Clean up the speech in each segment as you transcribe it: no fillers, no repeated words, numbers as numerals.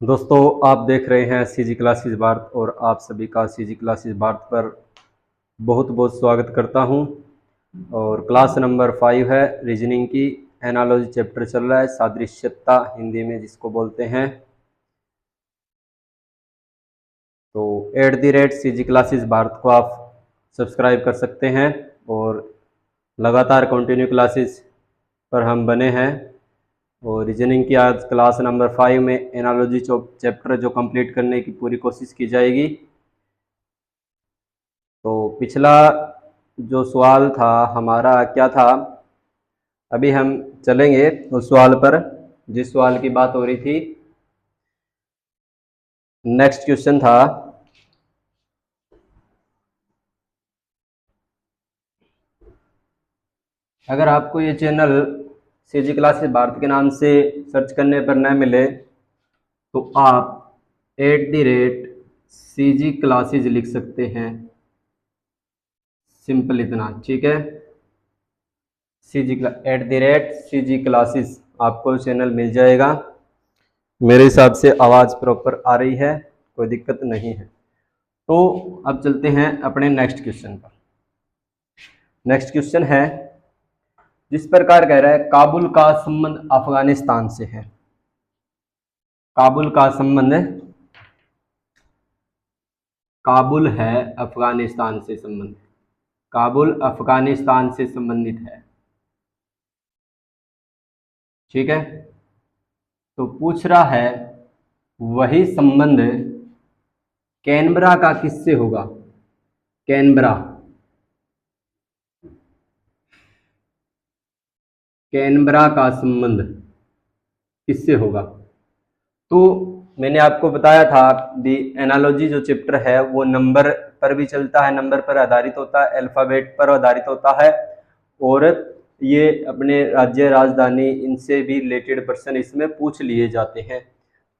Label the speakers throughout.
Speaker 1: दोस्तों, आप देख रहे हैं सीजी क्लासेस भारत और आप सभी का सीजी क्लासेस भारत पर बहुत बहुत स्वागत करता हूं। और क्लास नंबर 5 है रीजनिंग की। एनालॉजी चैप्टर चल रहा है, सादृश्यता हिंदी में जिसको बोलते हैं। तो @CG क्लासेस भारत को आप सब्सक्राइब कर सकते हैं और लगातार कंटिन्यू क्लासेस पर हम बने हैं। और रीजनिंग की आज क्लास नंबर 5 में एनालॉजी चैप्टर जो कंप्लीट करने की पूरी कोशिश की जाएगी। तो पिछला जो सवाल था हमारा क्या था, अभी हम चलेंगे उस सवाल पर जिस सवाल की बात हो रही थी। नेक्स्ट क्वेश्चन था, अगर आपको ये चैनल सीजी क्लासेस भारत के नाम से सर्च करने पर न मिले तो आप @CG क्लासेस लिख सकते हैं। सिंपल इतना, ठीक है। @CG क्लासेस आपको चैनल मिल जाएगा। मेरे हिसाब से आवाज़ प्रॉपर आ रही है, कोई दिक्कत नहीं है। तो अब चलते हैं अपने नेक्स्ट क्वेश्चन पर। नेक्स्ट क्वेश्चन है, जिस प्रकार कह रहा है काबुल का संबंध अफगानिस्तान से है। काबुल का संबंध, काबुल है अफगानिस्तान से संबंधित, काबुल अफगानिस्तान से संबंधित है, ठीक है। तो पूछ रहा है वही संबंध कैनबरा का किससे होगा। कैनबरा, कैनबरा का संबंध किससे होगा। तो मैंने आपको बताया था दी एनालॉजी जो चैप्टर है वो नंबर पर भी चलता है, नंबर पर आधारित होता है, अल्फाबेट पर आधारित होता है। और ये अपने राज्य राजधानी इनसे भी रिलेटेड प्रश्न इसमें पूछ लिए जाते हैं।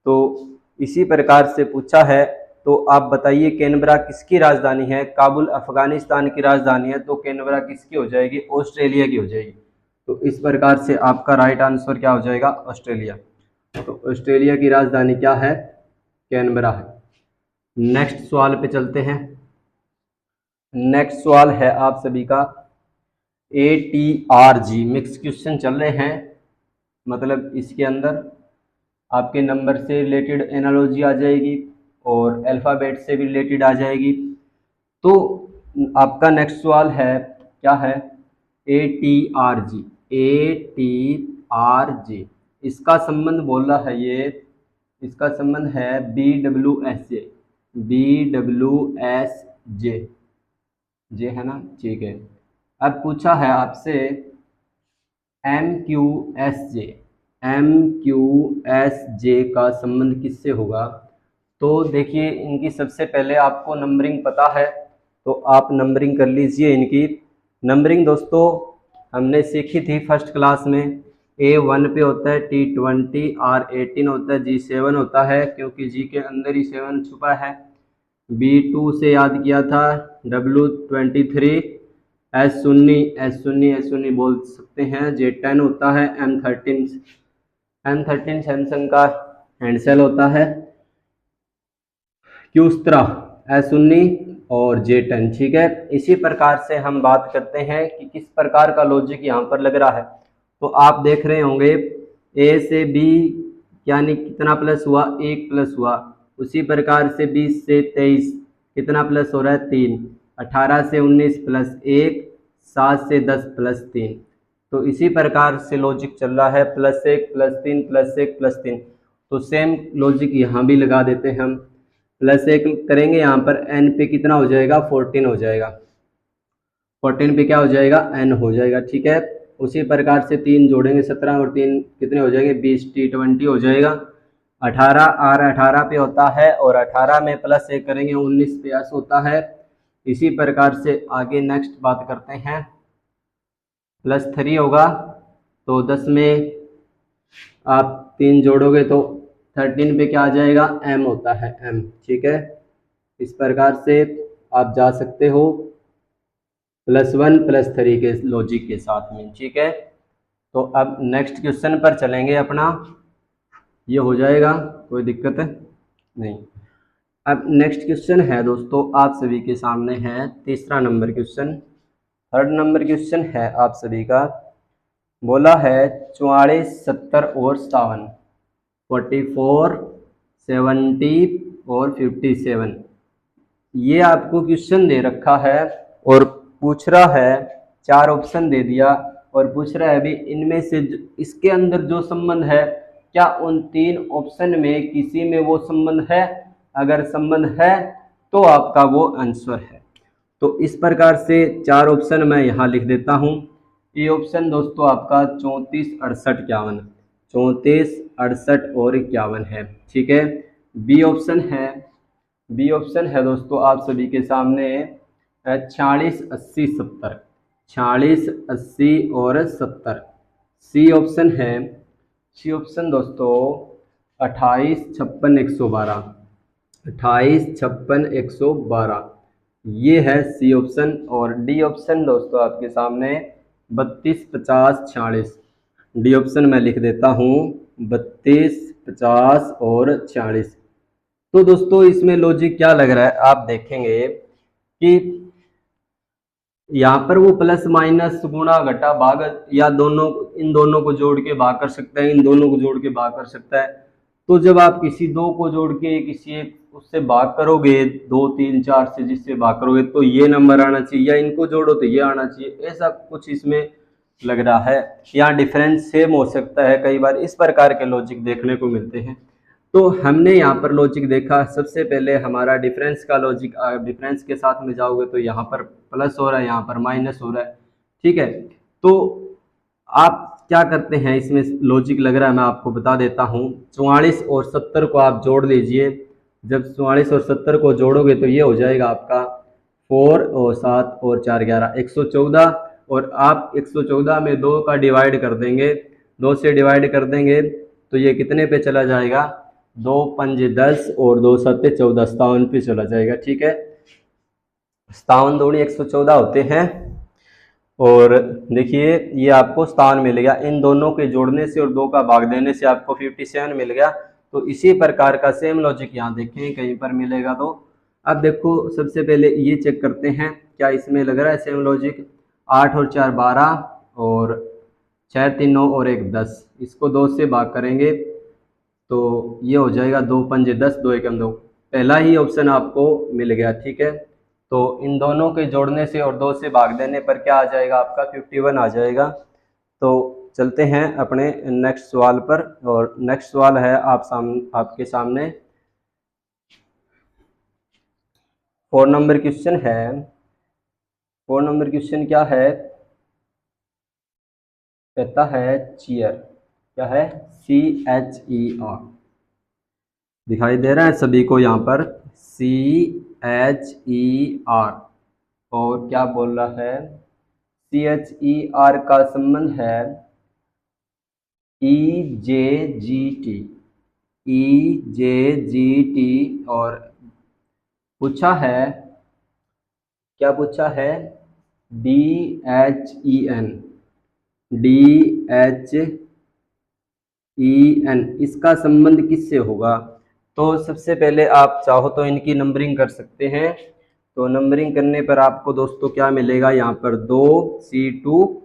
Speaker 1: तो इसी प्रकार से पूछा है, तो आप बताइए कैनबरा किसकी राजधानी है। काबुल अफगानिस्तान की राजधानी है, तो कैनबरा किसकी हो जाएगी, ऑस्ट्रेलिया की हो जाएगी। तो इस प्रकार से आपका राइट आंसर क्या हो जाएगा, ऑस्ट्रेलिया। तो ऑस्ट्रेलिया की राजधानी क्या है, कैनबरा है। नेक्स्ट सवाल पे चलते हैं। नेक्स्ट सवाल है आप सभी का ATRG मिक्स क्वेश्चन चल रहे हैं, मतलब इसके अंदर आपके नंबर से रिलेटेड एनालॉजी आ जाएगी और अल्फ़ाबेट से भी रिलेटेड आ जाएगी। तो आपका नेक्स्ट सवाल है क्या है, ATRG। ATRG इसका संबंध बोल रहा है, ये इसका संबंध है BWSJ। BWSJ जे है ना, ठीक है। अब पूछा है आपसे MQSJ। MQSJ का संबंध किससे होगा। तो देखिए इनकी सबसे पहले आपको नंबरिंग पता है, तो आप नंबरिंग कर लीजिए इनकी। नंबरिंग दोस्तों हमने सीखी थी फर्स्ट क्लास में। A1 पे होता है T20, R18 होता है, G7 होता है क्योंकि G के अंदर ही 7 छुपा है। B2 से याद किया था W23, S19 बोल सकते हैं, J10 होता है, M13 सैमसंग का हैंडसेल होता है, क्यूस्त्रा S19 और J10, ठीक है। इसी प्रकार से हम बात करते हैं कि किस प्रकार का लॉजिक यहाँ पर लग रहा है। तो आप देख रहे होंगे A से B यानी कितना प्लस हुआ, 1 प्लस हुआ। उसी प्रकार से 20 से 23 कितना प्लस हो रहा है, 3। 18 से 19 प्लस 1, 7 से 10 प्लस 3। तो इसी प्रकार से लॉजिक चल रहा है, +1 +3 +1 +3। तो सेम लॉजिक यहाँ भी लगा देते हैं हम। +1 करेंगे यहाँ पर n पे कितना हो जाएगा, 14 हो जाएगा। 14 पे क्या हो जाएगा, n हो जाएगा, ठीक है। उसी प्रकार से 3 जोड़ेंगे, 17 और 3 कितने हो जाएंगे, 20, T20 हो जाएगा। 18 R 18 पे होता है और 18 में +1 करेंगे 19 पे S होता है। इसी प्रकार से आगे नेक्स्ट बात करते हैं, +3 होगा तो 10 में आप 3 जोड़ोगे तो 13 पे क्या आ जाएगा, M होता है, M, ठीक है। इस प्रकार से आप जा सकते हो +1 +3 के लॉजिक के साथ में, ठीक है। तो अब नेक्स्ट क्वेश्चन पर चलेंगे अपना। ये हो जाएगा, कोई दिक्कत है नहीं। अब नेक्स्ट क्वेश्चन है दोस्तों आप सभी के सामने है तीसरा number question. Third number question है आप सभी का, बोला है 44, 70 और 57, 44, 70 और 57। ये आपको क्वेश्चन दे रखा है और पूछ रहा है, चार ऑप्शन दे दिया और पूछ रहा है अभी इनमें से इसके अंदर जो संबंध है क्या उन तीन ऑप्शन में किसी में वो संबंध है, अगर संबंध है तो आपका वो आंसर है। तो इस प्रकार से चार ऑप्शन मैं यहाँ लिख देता हूँ। ये ऑप्शन दोस्तों आपका 34, 68, 51, 34, 68 और 51 है, ठीक है। बी ऑप्शन है, बी ऑप्शन है दोस्तों आप सभी के सामने 46, 80, 70, 46, 80 और 70। सी ऑप्शन है, सी ऑप्शन दोस्तों 28, 56, 112, 28, 56, 112, ये है सी ऑप्शन। और डी ऑप्शन दोस्तों आपके सामने 32, 50, 46। डी ऑप्शन मैं लिख देता हूँ 32, 50 और 46। तो दोस्तों इसमें लॉजिक क्या लग रहा है, आप देखेंगे कि यहाँ पर वो प्लस माइनस गुणा घटा भाग या दोनों, इन दोनों को जोड़ के भाग कर सकता है, इन दोनों को जोड़ के भाग कर सकता है। तो जब आप किसी दो को जोड़ के किसी एक उससे भाग करोगे, 2, 3, 4 से जिससे भाग करोगे तो ये नंबर आना चाहिए, या इनको जोड़ो तो ये आना चाहिए, ऐसा कुछ इसमें लग रहा है। यहाँ डिफरेंस सेम हो सकता है, कई बार इस प्रकार के लॉजिक देखने को मिलते हैं। तो हमने यहाँ पर लॉजिक देखा, सबसे पहले हमारा डिफरेंस का लॉजिक, डिफरेंस के साथ में जाओगे तो यहाँ पर प्लस हो रहा है, यहाँ पर माइनस हो रहा है, ठीक है। तो आप क्या करते हैं, इसमें लॉजिक लग रहा है मैं आपको बता देता हूँ। 44 और 70 को आप जोड़ लीजिए, जब 44 और 70 को जोड़ोगे तो ये हो जाएगा आपका 4 और 7 और 4, 11, 114। और आप 114 में 2 का डिवाइड कर देंगे, 2 से डिवाइड कर देंगे तो ये कितने पे चला जाएगा, 2 पंजे 10 और 2 सत्ते 14, 57 पे चला जाएगा, ठीक है। 57 दूनी 114 होते हैं। और देखिए ये आपको 57 मिल गया, इन दोनों के जोड़ने से और 2 का भाग देने से आपको 57 मिल गया। तो इसी प्रकार का सेम लॉजिक यहाँ देखें कहीं पर मिलेगा। तो अब देखो सबसे पहले ये चेक करते हैं क्या इसमें लग रहा है सेम लॉजिक। 8 और 4, 12 और 6, 3, 9 और 1, 10, इसको 2 से भाग करेंगे तो ये हो जाएगा 2 पंजे 10, 2 एकम 2। पहला ही ऑप्शन आपको मिल गया, ठीक है। तो इन दोनों के जोड़ने से और 2 से भाग देने पर क्या आ जाएगा आपका 51 आ जाएगा। तो चलते हैं अपने नेक्स्ट सवाल पर। और नेक्स्ट सवाल है आपके सामने 4 नंबर क्वेश्चन है। 4 नंबर क्वेश्चन क्या है, कहता है चेयर, क्या है, CHER, दिखाई दे रहा है सभी को यहाँ पर CHER। और क्या बोल रहा है, CHER का संबंध है EJGT, EJGT। और पूछा है, क्या पूछा है, DHEN, DHEN, इसका संबंध किससे होगा। तो सबसे पहले आप चाहो तो इनकी नंबरिंग कर सकते हैं। तो नंबरिंग करने पर आपको दोस्तों क्या मिलेगा, यहाँ पर 2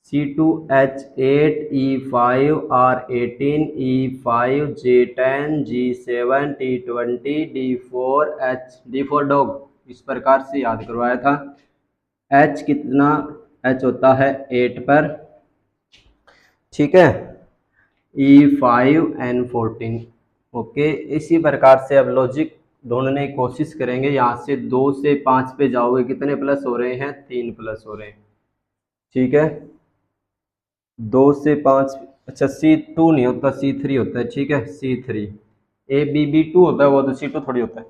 Speaker 1: C2H8 E5 R18 E5 J10 G7 T20 D4 dog, इस प्रकार से याद करवाया था। H कितना, H होता है 8 पर, ठीक है, E5N14, ओके। इसी प्रकार से अब लॉजिक ढूंढने की कोशिश करेंगे। यहाँ से 2 से 5 पे जाओगे, कितने प्लस हो रहे हैं, 3 प्लस हो रहे हैं, ठीक है। 2 से 5, अच्छा C2 नहीं होता, C3 होता है, ठीक है, C3, ABB2 होता है वो, तो C2 थोड़ी होता है।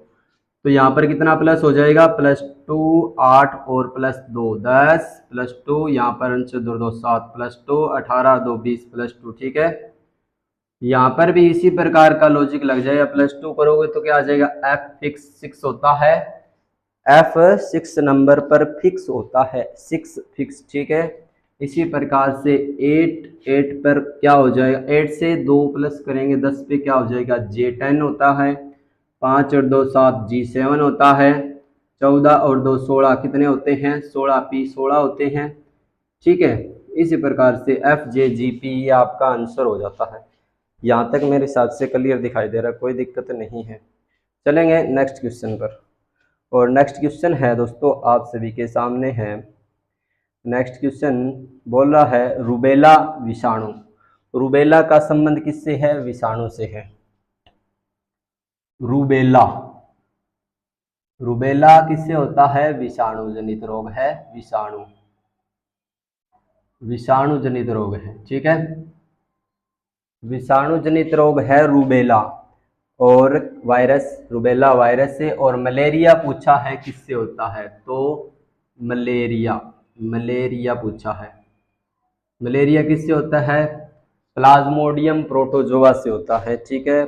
Speaker 1: तो यहाँ पर कितना प्लस हो जाएगा, +2, 8 और +2 10, +2 यहाँ पर 2 2 7, +2 18, 2 20, +2, ठीक है। यहाँ पर भी इसी प्रकार का लॉजिक लग जाएगा, +2 करोगे तो क्या आ जाएगा, F फिक्स 6 होता है, F 6 नंबर पर फिक्स होता है, 6 फिक्स, ठीक है। इसी प्रकार से 8 पर क्या हो जाएगा, 8 से 2 प्लस करेंगे 10 पे क्या हो जाएगा, J10 होता है। 5 और 2 7 G7 होता है। 14 और 2 16 कितने होते हैं, 16 होते हैं। ठीक है, इसी प्रकार से FJGP ये आपका आंसर हो जाता है। यहाँ तक मेरे हिसाब से क्लियर दिखाई दे रहा है, कोई दिक्कत नहीं है। चलेंगे नेक्स्ट क्वेश्चन पर। और नेक्स्ट क्वेश्चन है दोस्तों आप सभी के सामने है। नेक्स्ट क्वेश्चन बोल रहा है रूबेला विषाणु। रूबेला का संबंध किससे है, विषाणु से है। रूबेला, रूबेला किससे होता है, विषाणु जनित रोग है। विषाणु, विषाणु जनित रोग है। ठीक है, विषाणु जनित रोग है रूबेला। और वायरस, रूबेला वायरस से। और मलेरिया पूछा है किससे होता है, तो मलेरिया, मलेरिया पूछा है। मलेरिया किससे होता है, प्लाज्मोडियम प्रोटोजोआ से होता है। ठीक है,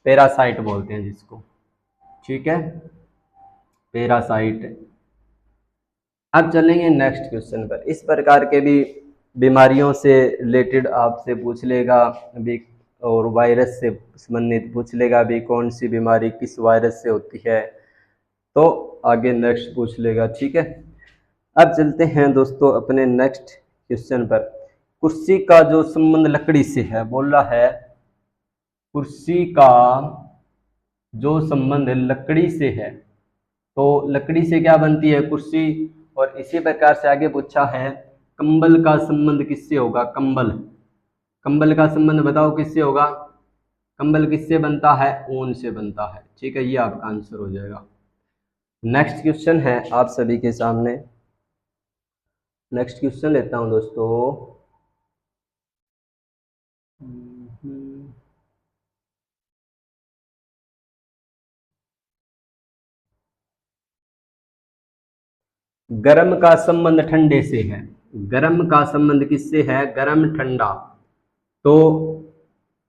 Speaker 1: पैरासाइट बोलते हैं जिसको। ठीक है, पैरासाइट। अब चलेंगे नेक्स्ट क्वेश्चन पर। इस प्रकार के भी बीमारियों से रिलेटेड आपसे पूछ लेगा अभी, और वायरस से संबंधित पूछ लेगा भी, कौन सी बीमारी किस वायरस से होती है, तो आगे नेक्स्ट पूछ लेगा। ठीक है, अब चलते हैं दोस्तों अपने नेक्स्ट क्वेश्चन पर। कुर्सी का जो संबंध लकड़ी से है, बोल रहा है कुर्सी का जो संबंध लकड़ी से है, तो लकड़ी से क्या बनती है, कुर्सी। और इसी प्रकार से आगे पूछा है कंबल का संबंध किससे होगा, कंबल। कंबल का संबंध बताओ किससे होगा, कंबल किससे बनता है, ऊन से बनता है। ठीक है, ये आपका आंसर हो जाएगा। नेक्स्ट क्वेश्चन है आप सभी के सामने। नेक्स्ट क्वेश्चन लेता हूं दोस्तों। गर्म का संबंध ठंडे से है। गर्म का संबंध किससे है, गर्म ठंडा। तो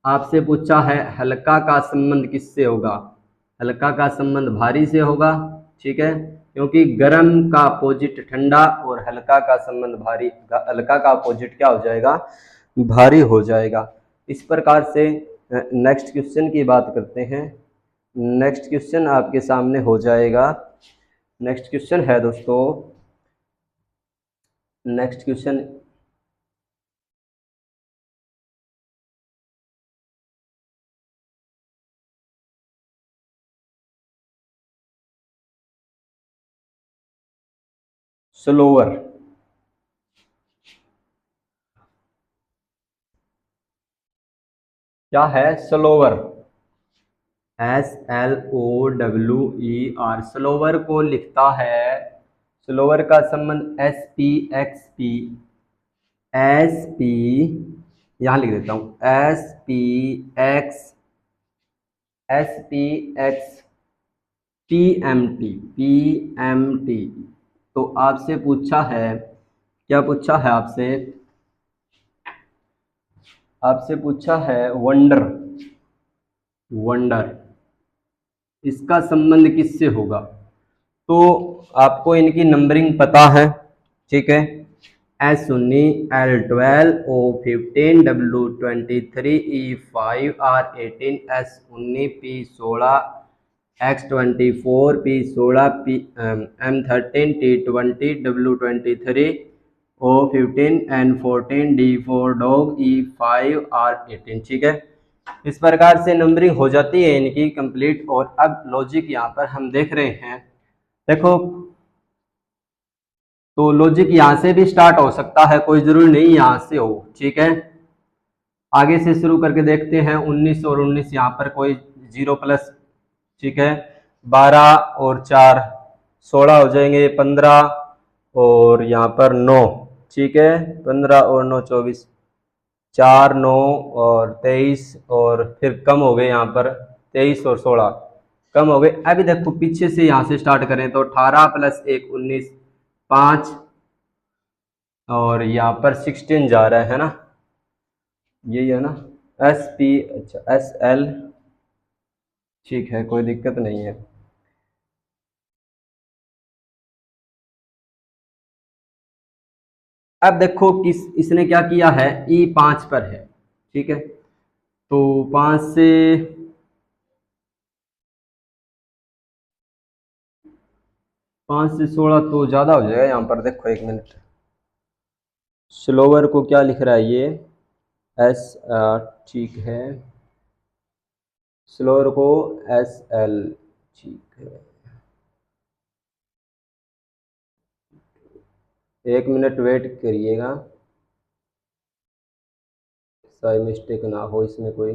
Speaker 1: आपसे पूछा है हल्का का संबंध किससे होगा, हल्का का संबंध भारी से होगा। ठीक है, क्योंकि गर्म का अपोजिट ठंडा और हल्का का संबंध भारी, हल्का का अपोजिट क्या हो जाएगा, भारी हो जाएगा। इस प्रकार से नेक्स्ट क्वेश्चन की बात करते हैं। नेक्स्ट क्वेश्चन आपके सामने हो जाएगा। नेक्स्ट क्वेश्चन है दोस्तों, नेक्स्ट क्वेश्चन स्लोअर। क्या है, स्लोअर। SLOWER, स्लोवर को लिखता है, स्लोवर का संबंध SPXP, SP, यहाँ लिख देता हूँ SPX PMT। तो आपसे पूछा है, क्या पूछा है आपसे, आपसे पूछा है वंडर, वंडर इसका संबंध किससे होगा। तो आपको इनकी नंबरिंग पता है। ठीक है, S19 L12 O15 W23 E5 R18 S19 P16 X24 P16 M13 T20 W23 O15 N14 D4 dog E5 R18। ठीक है, इस प्रकार से नंबरिंग हो जाती है इनकी कंप्लीट। और अब लॉजिक यहाँ पर हम देख रहे हैं, देखो तो लॉजिक यहाँ से भी स्टार्ट हो सकता है, कोई जरूरी नहीं यहाँ से हो। ठीक है, आगे से शुरू करके देखते हैं। 19 और 19 यहाँ पर कोई 0 प्लस। ठीक है, 12 और 4 16 हो जाएंगे, 15 और यहाँ पर 9। ठीक है, 15 और 9 24, 4 9 और 23, और फिर कम हो गए यहाँ पर 23 और 16 कम हो गए। अभी देखो पीछे से यहाँ से स्टार्ट करें तो 18 प्लस 1 19 5, और यहाँ पर 16 जा रहा है ना, यही है ना, SP, अच्छा SL। ठीक है, कोई दिक्कत नहीं है। अब देखो किस इसने क्या किया है, ई 5 पर है, ठीक है। तो 5 से 16 तो ज़्यादा हो जाएगा यहाँ पर। देखो एक मिनट, स्लोवर को क्या लिख रहा है ये, एस, ठीक है, स्लोअर को एस एल, ठीक है। 1 मिनट वेट करिएगा, सही मिस्टेक ना हो इसमें कोई।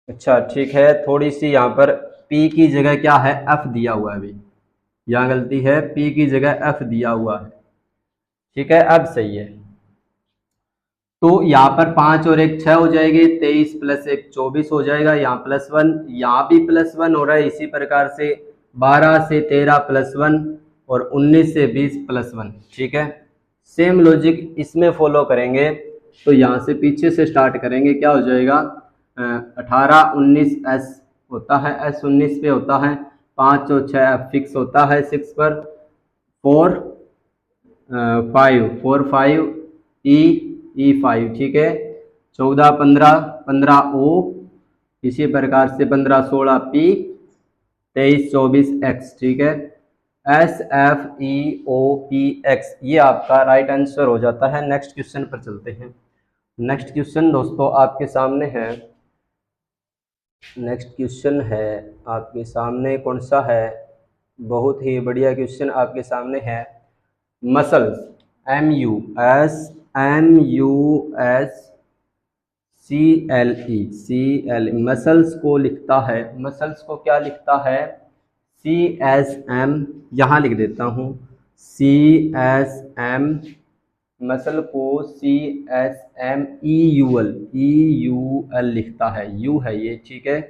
Speaker 1: अच्छा ठीक है, थोड़ी सी यहाँ पर P की जगह क्या है, F दिया हुआ है अभी, यहाँ गलती है, P की जगह F दिया हुआ है, ठीक है। अब सही है। तो यहाँ पर 5 और 1 6 हो जाएगी, 23 + 1 24 हो जाएगा, यहाँ +1, यहाँ भी +1 हो रहा है। इसी प्रकार से 12 से 13 +1 और 19 से 20 +1, ठीक है। सेम लॉजिक इसमें फॉलो करेंगे। तो यहाँ से पीछे से स्टार्ट करेंगे, क्या हो जाएगा, 18 19 S होता है, S 19 पे होता है, 5 और 6 फिक्स होता है, 6 पर 4 4 5 E 5, ठीक है। 14 15 15 O, इसी प्रकार से 15 16 P, 23 24 X, ठीक है। SFEOPX, ये आपका राइट आंसर हो जाता है। नेक्स्ट क्वेश्चन पर चलते हैं। नेक्स्ट क्वेश्चन दोस्तों आपके सामने है, नेक्स्ट क्वेश्चन है आपके सामने, कौन सा है, बहुत ही बढ़िया क्वेश्चन आपके सामने है। मसल्स, MUSCLE, मसल्स को लिखता है, मसल्स को क्या लिखता है, CSM, यहाँ लिख देता हूँ CSM, मसल को CSMEUL लिखता है, यू है ये, ठीक है।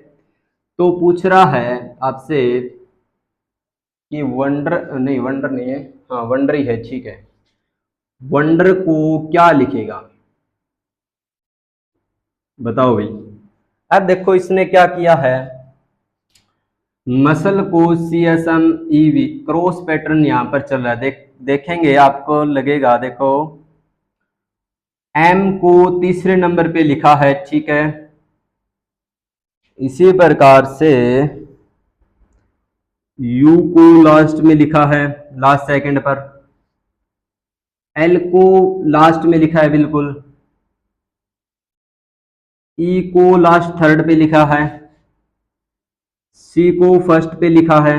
Speaker 1: तो पूछ रहा है आपसे कि वंडर नहीं है, हाँ वंडर ही है, ठीक है। वंडर को क्या लिखेगा, बताओ भाई। अब देखो इसने क्या किया है, मसल को CSMEV क्रॉस पैटर्न यहाँ पर चल रहा है, देखेंगे आपको लगेगा, देखो M को तीसरे नंबर पे लिखा है, ठीक है। इसी प्रकार से U को लास्ट में लिखा है, लास्ट सेकंड पर, L को लास्ट में लिखा है बिल्कुल, E को लास्ट थर्ड पे लिखा है, C को फर्स्ट पे लिखा है,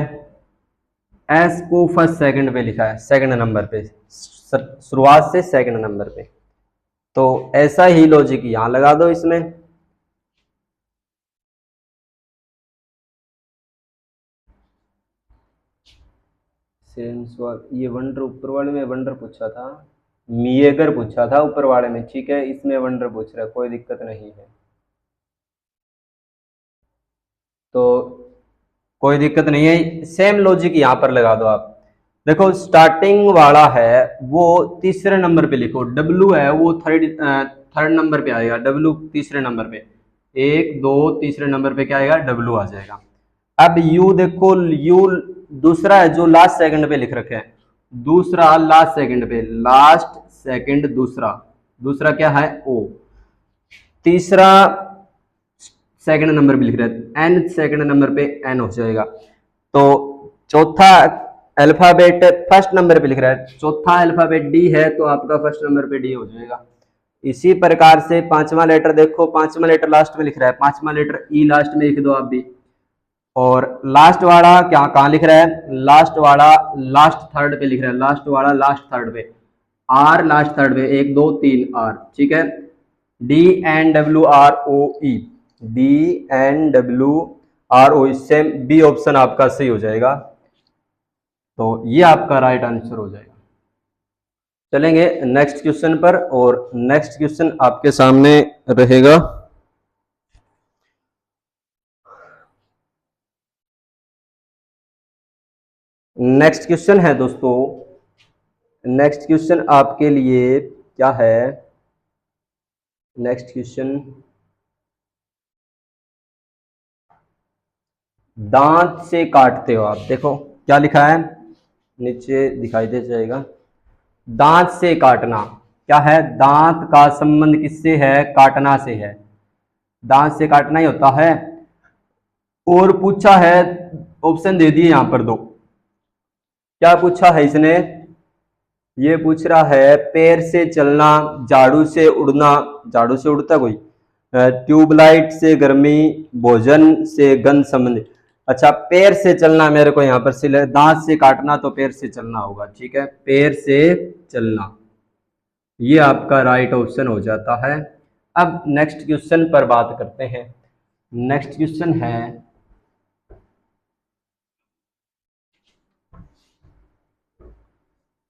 Speaker 1: S को फर्स्ट सेकंड पे लिखा है, सेकंड नंबर पे, शुरुआत से सेकंड नंबर पे। तो ऐसा ही लॉजिक यहां लगा दो इसमें। सेम सवाल, ये वंडर ऊपर वाले में वंडर पूछा था, मिएगर पूछा था ऊपर वाले में, ठीक है। इसमें वंडर पूछ रहा है, कोई दिक्कत नहीं है, तो कोई दिक्कत नहीं है। सेम लॉजिक यहाँ पर लगा दो आप। देखो स्टार्टिंग वाला है वो तीसरे नंबर पे लिखो, डब्लू है वो थर्ड नंबर पे आएगा, डब्लू तीसरे नंबर पे, 1 2 तीसरे नंबर पे क्या आएगा, डब्लू आ जाएगा। अब यू देखो, यू दूसरा है जो लास्ट सेकंड पे लिख रखे हैं, दूसरा लास्ट सेकंड पे, लास्ट सेकंड दूसरा, दूसरा क्या है ओ, तीसरा सेकंड नंबर पे लिख रहे हैं, एन सेकंड नंबर पे एन हो जाएगा। तो चौथा अल्फाबेट फर्स्ट नंबर पे लिख रहा है, चौथा अल्फाबेट डी है तो आपका फर्स्ट नंबर पे डी हो जाएगा। इसी प्रकार से पांचवा लेटर देखो, पांचवा लेटर लास्ट में लिख रहा है, पांचवा लेटर ई लास्ट में लिख दो आप भी। और लास्ट वाला क्या कहाँ लिख रहा है, लास्ट वाला लास्ट थर्ड पे लिख रहा है, लास्ट वाला लास्ट थर्ड पे, आर लास्ट थर्ड पे, 1 2 3 आर, ठीक है। DNWROE, DNWROE, same B option आपका सही हो जाएगा। तो ये आपका राइट आंसर हो जाएगा। चलेंगे नेक्स्ट क्वेश्चन पर, और नेक्स्ट क्वेश्चन आपके सामने रहेगा। नेक्स्ट क्वेश्चन है दोस्तों, नेक्स्ट क्वेश्चन आपके लिए क्या है, नेक्स्ट क्वेश्चन, दांत से काटते हो आप, देखो क्या लिखा है, नीचे दिखाई दे जाएगा, दांत से काटना क्या है? दांत का संबंध किससे है? काटना से है। दांत से काटना ही होता है। और पूछा है, ऑप्शन दे दिए यहां पर दो। क्या पूछा है इसने? ये पूछ रहा है पैर से चलना, झाड़ू से उड़ना, झाड़ू से उड़ता कोई, ट्यूबलाइट से गर्मी, भोजन से गंध संबंधी। अच्छा, पैर से चलना मेरे को यहाँ पर से दांत से काटना, तो पैर से चलना होगा। ठीक है, पैर से चलना, ये आपका राइट ऑप्शन हो जाता है। अब नेक्स्ट क्वेश्चन पर बात करते हैं। नेक्स्ट क्वेश्चन है,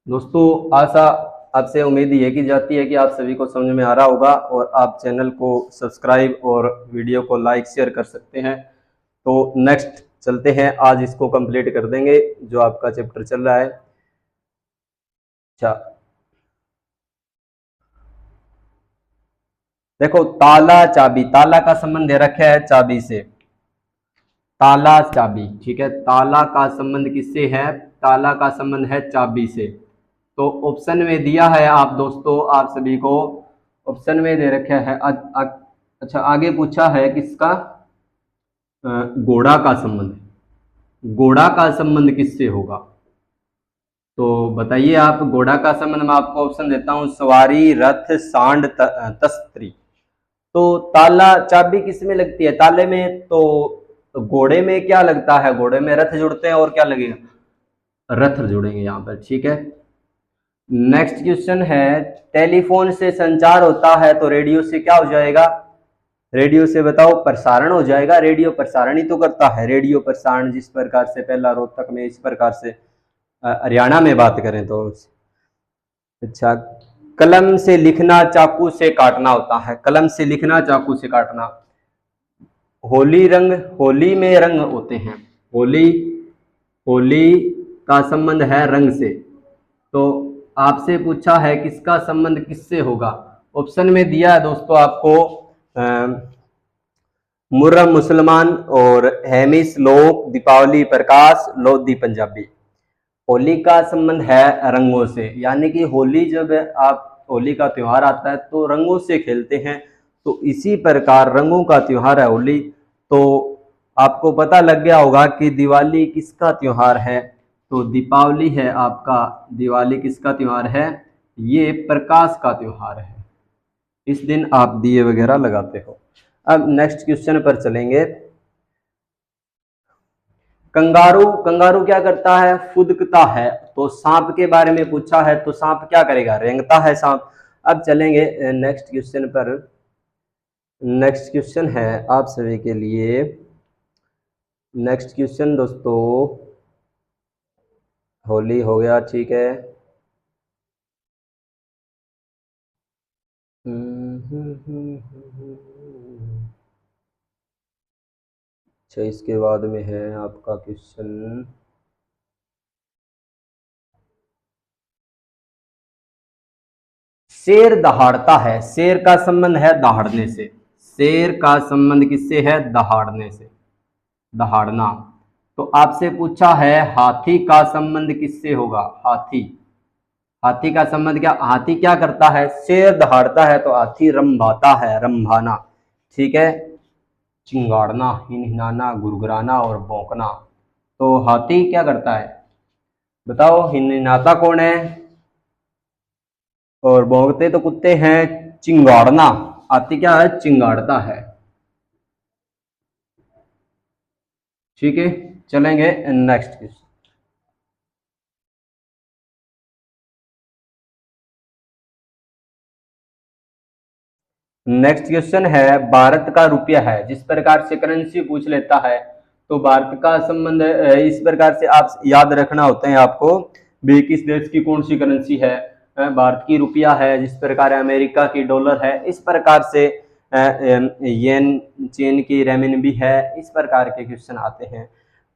Speaker 1: दोस्तों आशा आपसे उम्मीद ये की जाती है कि आप सभी को समझ में आ रहा होगा और आप चैनल को सब्सक्राइब और वीडियो को लाइक शेयर कर सकते हैं। तो नेक्स्ट चलते हैं, आज इसको कंप्लीट कर देंगे जो आपका चैप्टर चल रहा है। अच्छा, देखो ताला चाबी, ताला का संबंध दे रखा है चाबी से, ताला चाबी। ठीक है, ताला का संबंध किससे है? ताला का संबंध है चाबी से। तो ऑप्शन में दिया है आप दोस्तों, आप सभी को ऑप्शन में दे रखा है। अच्छा, आगे पूछा है किसका? घोड़ा का संबंध। घोड़ा का संबंध किससे होगा? तो बताइए आप, घोड़ा का संबंध मैं आपको ऑप्शन देता हूं, सवारी, रथ, सांड, तस्त्री। तो ताला चाबी किस में लगती है? ताले में। तो घोड़े में क्या लगता है? घोड़े में रथ जुड़ते हैं, और क्या लगेगा? रथ जुड़ेंगे यहाँ पर। ठीक है, नेक्स्ट क्वेश्चन है, टेलीफोन से संचार होता है तो रेडियो से क्या हो जाएगा? रेडियो से बताओ, प्रसारण हो जाएगा। रेडियो प्रसारण ही तो करता है। रेडियो प्रसारण जिस प्रकार से पहला रोहतक में, इस प्रकार से हरियाणा में बात करें तो। अच्छा, कलम से लिखना, चाकू से काटना होता है। कलम से लिखना, चाकू से काटना। होली रंग, होली में रंग होते हैं। होली, होली का संबंध है रंग से। तो आपसे पूछा है किसका संबंध किससे होगा? ऑप्शन में दिया है दोस्तों आपको, मुर्रम मुसलमान और हेमिस लोक, दीपावली प्रकाश, लोधी पंजाबी। होली का संबंध है रंगों से, यानी कि होली जब आप होली का त्योहार आता है तो रंगों से खेलते हैं। तो इसी प्रकार रंगों का त्योहार है होली। तो आपको पता लग गया होगा कि दिवाली किसका त्योहार है? तो दीपावली है आपका। दिवाली किसका त्योहार है? ये प्रकाश का त्योहार है। इस दिन आप दिए वगैरह लगाते हो। अब नेक्स्ट क्वेश्चन पर चलेंगे। कंगारू, कंगारू क्या करता है? फुदकता है। तो सांप के बारे में पूछा है, तो सांप क्या करेगा? रेंगता है सांप। अब चलेंगे नेक्स्ट क्वेश्चन पर। नेक्स्ट क्वेश्चन है आप सभी के लिए। नेक्स्ट क्वेश्चन दोस्तों, होली हो गया, ठीक है। अच्छा, इसके बाद में है आपका क्वेश्चन, शेर दहाड़ता है। शेर का संबंध है दहाड़ने से। शेर का संबंध किससे है? दहाड़ने से, दहाड़ना। तो आपसे पूछा है हाथी का संबंध किससे होगा? हाथी, हाथी का संबंध क्या? हाथी क्या करता है? शेर दहाड़ता है तो हाथी रंभाता है, रंभाना। ठीक है, चिंगाड़ना, हिनहिनाना, गुरगुराना और भौंकना। तो हाथी क्या करता है? बताओ, हिनहिनाता कौन है? और भौंकते तो कुत्ते हैं। चिंगाड़ना, हाथी क्या है? चिंगाड़ता है। ठीक है, चलेंगे नेक्स्ट क्वेश्चन। नेक्स्ट क्वेश्चन है, भारत का रुपया है। जिस प्रकार से करेंसी पूछ लेता है, तो भारत का संबंध इस प्रकार से आप याद रखना होते हैं आपको भी, किस देश की कौन सी करेंसी है। भारत की रुपया है, जिस प्रकार अमेरिका की डॉलर है, इस प्रकार से येन, चीन की रेमिनबी है। इस प्रकार के क्वेश्चन आते हैं।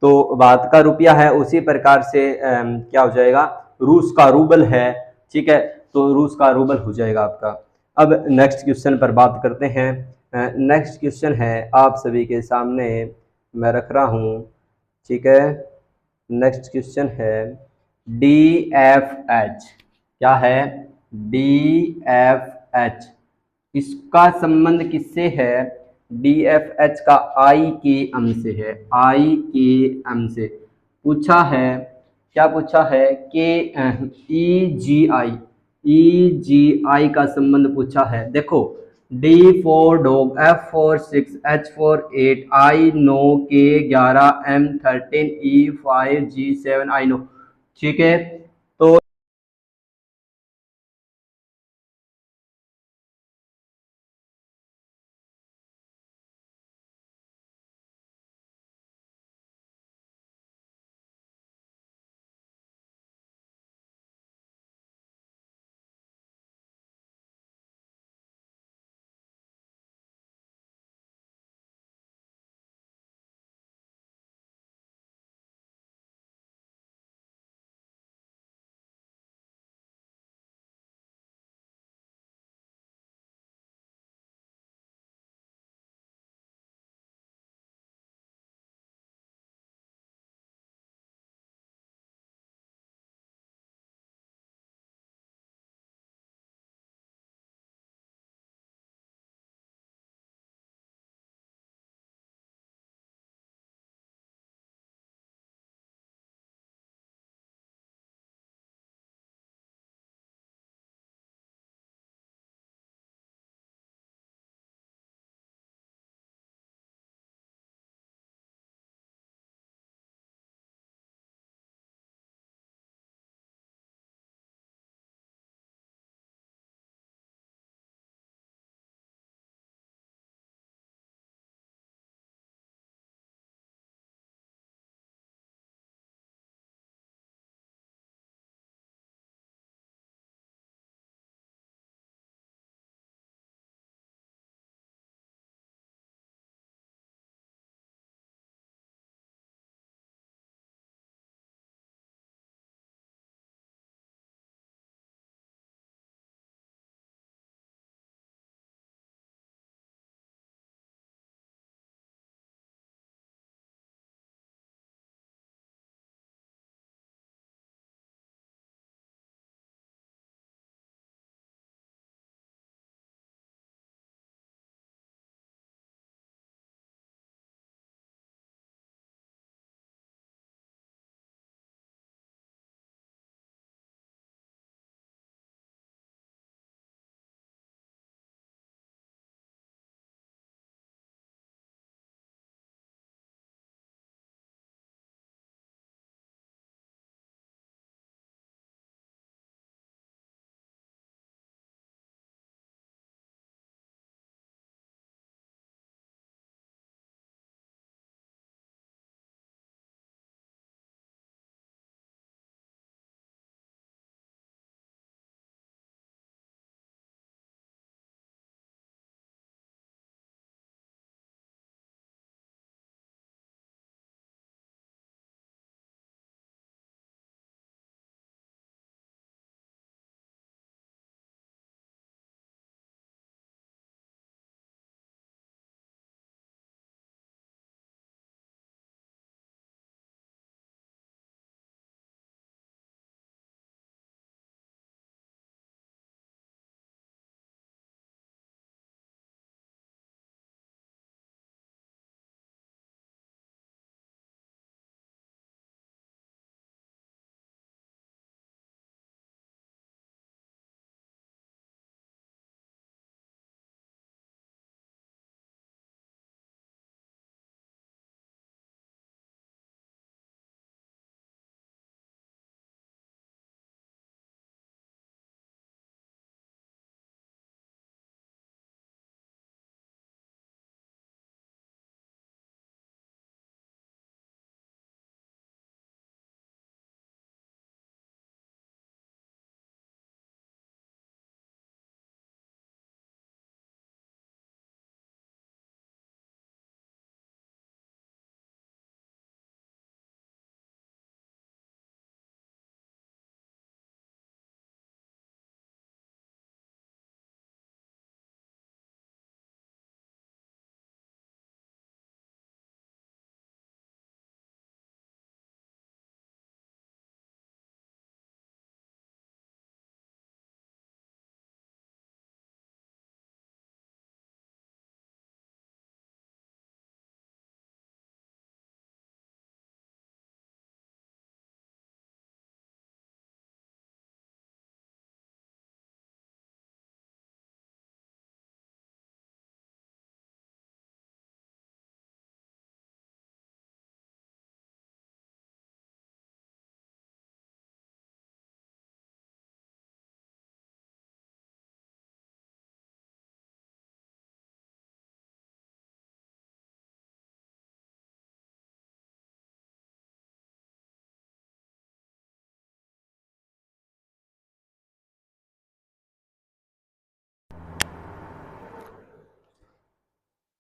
Speaker 1: तो भारत का रुपया है, उसी प्रकार से क्या हो जाएगा? रूस का रूबल है। ठीक है, तो रूस का रूबल हो जाएगा आपका। अब नेक्स्ट क्वेश्चन पर बात करते हैं। नेक्स्ट क्वेश्चन है आप सभी के सामने मैं रख रहा हूँ। ठीक है, नेक्स्ट क्वेश्चन है DFH। क्या है, DFH। इसका संबंध किससे है, DFH का I के M से है, I के M से। पूछा है, क्या पूछा है, के EGI का संबंध पूछा है। देखो, D for dog, F for 6, H for 8, I 9, K 11, M 13, E 5, G 7, I 9। ठीक है। तो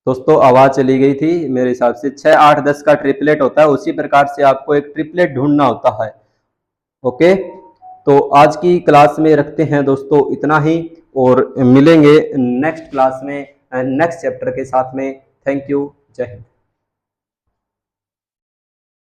Speaker 1: दोस्तों आवाज़ चली गई थी मेरे हिसाब से। 6, 8, 10 का ट्रिपलेट होता है, उसी प्रकार से आपको एक ट्रिपलेट ढूंढना होता है। ओके, तो आज की क्लास में रखते हैं दोस्तों इतना ही, और मिलेंगे नेक्स्ट क्लास में नेक्स्ट चैप्टर के साथ में। थैंक यू, जय हिंद।